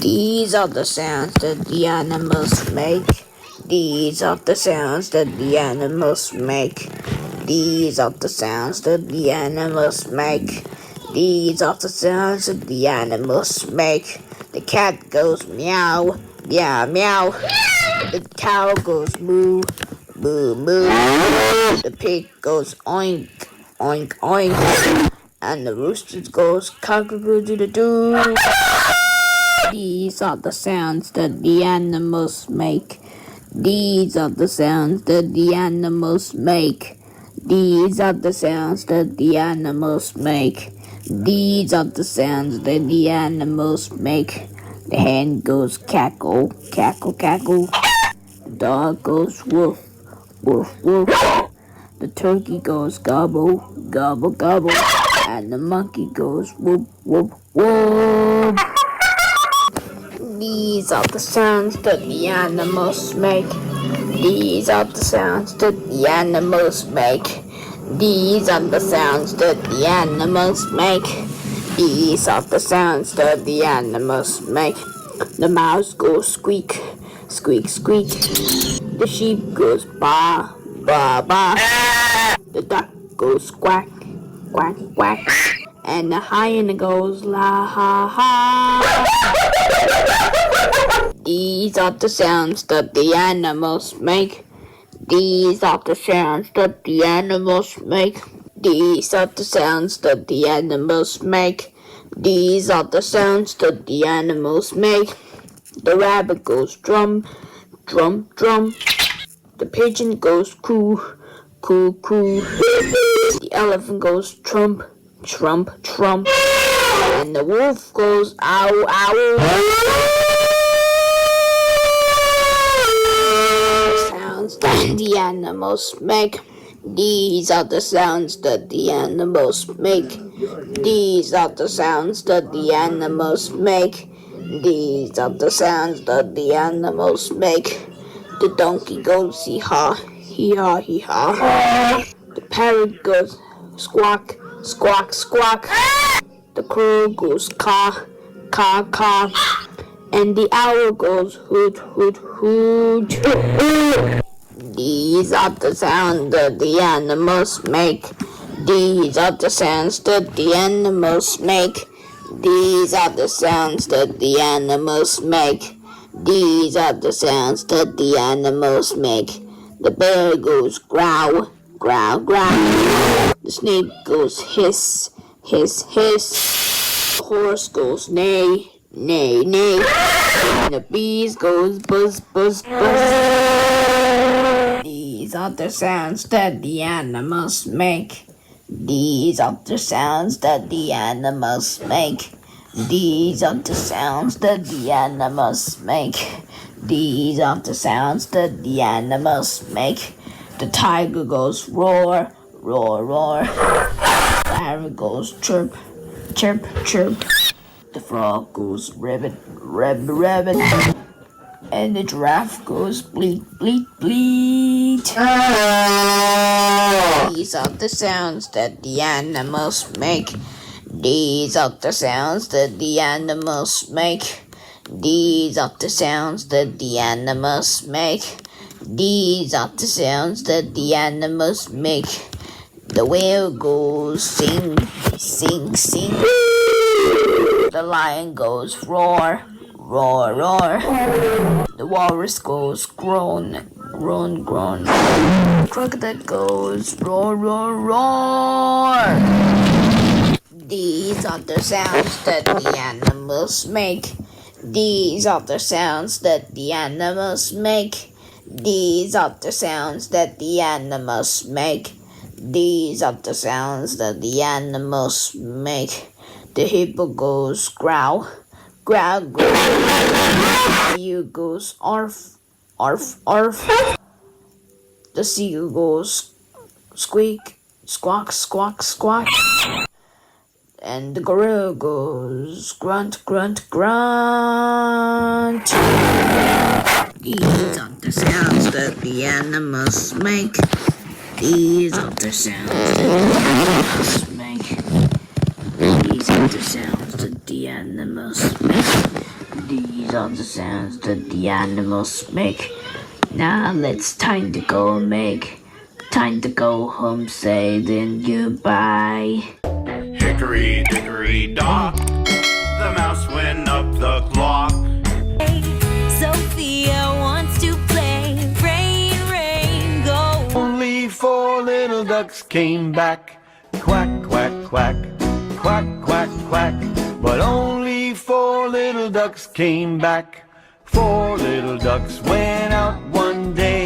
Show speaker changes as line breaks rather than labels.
These are the sounds that the animals make. These are the sounds that the animals make. These are the sounds that the animals make. These are the sounds that the animals make. The cat goes meow, meow, meow. The cow goes moo, moo, moo. The pig goes oink, oink, oink. And the rooster goes cock-a-doodle-doo. These are the sounds that the animals make. These are the sounds that the animals make. These are the sounds that the animals make. These are the sounds that the animals make. The hen goes cackle, cackle, cackle. The dog goes woof, woof, woof. The turkey goes gobble, gobble, gobble. And the monkey goes whoop, whoop, whoop. These are the sounds that the animals make. These are the sounds that the animals make. These are the sounds that the animals make. These are the sounds that the animals make. The mouse goes squeak, squeak, squeak. The sheep goes baa, baa, baa. The duck goes quack, quack, quack. And the hyena goes la ha ha. These are the sounds that the animals make. These are the sounds that the animals make. These are the sounds that the animals make. These are the sounds that the animals make. The rabbit goes drum, drum, drum. The pigeon goes coo, coo, coo. The elephant goes trump, trump, trump. And the wolf goes ow, ow. That the animals make. These are the sounds that the animals make. These are the sounds that the animals make. These are the sounds that the animals make. The donkey goes hee-haw, hee-haw, hee-haw. The parrot goes squawk, squawk, squawk. The crow goes caw, caw, caw. And the owl goes hoot, hoot, hoot. These are the sounds that the animals make. These are the sounds that the animals make. These are the sounds that the animals make. These are the sounds that the animals make. The bear goes growl, growl, growl. The snake goes hiss, hiss, hiss. The horse goes neigh, neigh, neigh. And the bees goes buzz, buzz, buzz. These are the sounds that the animals make. These are the sounds that the animals make. These are the sounds that the animals make. These are the sounds that the animals make. The tiger goes roar, roar, roar. The parrot goes chirp, chirp, chirp. The frog goes ribbit, ribbit, ribbit. And the giraffe goes bleat, bleat, bleat. These are the sounds that the animals make. These are the sounds that the animals make. These are the sounds that the animals make. These are the sounds that the animals make. The whale goes sing, sing, sing. The lion goes roar, roar, roar. The walrus goes groan, groan, groan. The crocodile goes roar, roar, roar. These are the sounds that the animals make. These are the sounds that the animals make. These are the sounds that the animals make. These are the sounds that the animals make. The hippo goes growl, growl, growl. The eagle goes arf, arf, arf. The seagull goes squeak, squawk, squawk, squawk. And the gorilla goes grunt, grunt, grunt. These are the sounds that the animals make. These are the sounds that the animals make. These are the sounds that the animals make. These are the sounds that the animals make. Now it's time to go make. Time to go home saying goodbye.
Hickory dickory dock, the mouse went up the clock.
Hey, Sophia wants to play. Rain, rain, go.
Only 4 little ducks came back. Quack, quack, quack, quack, quack, quack. But only 4 little ducks came back. 4 little ducks went out one day.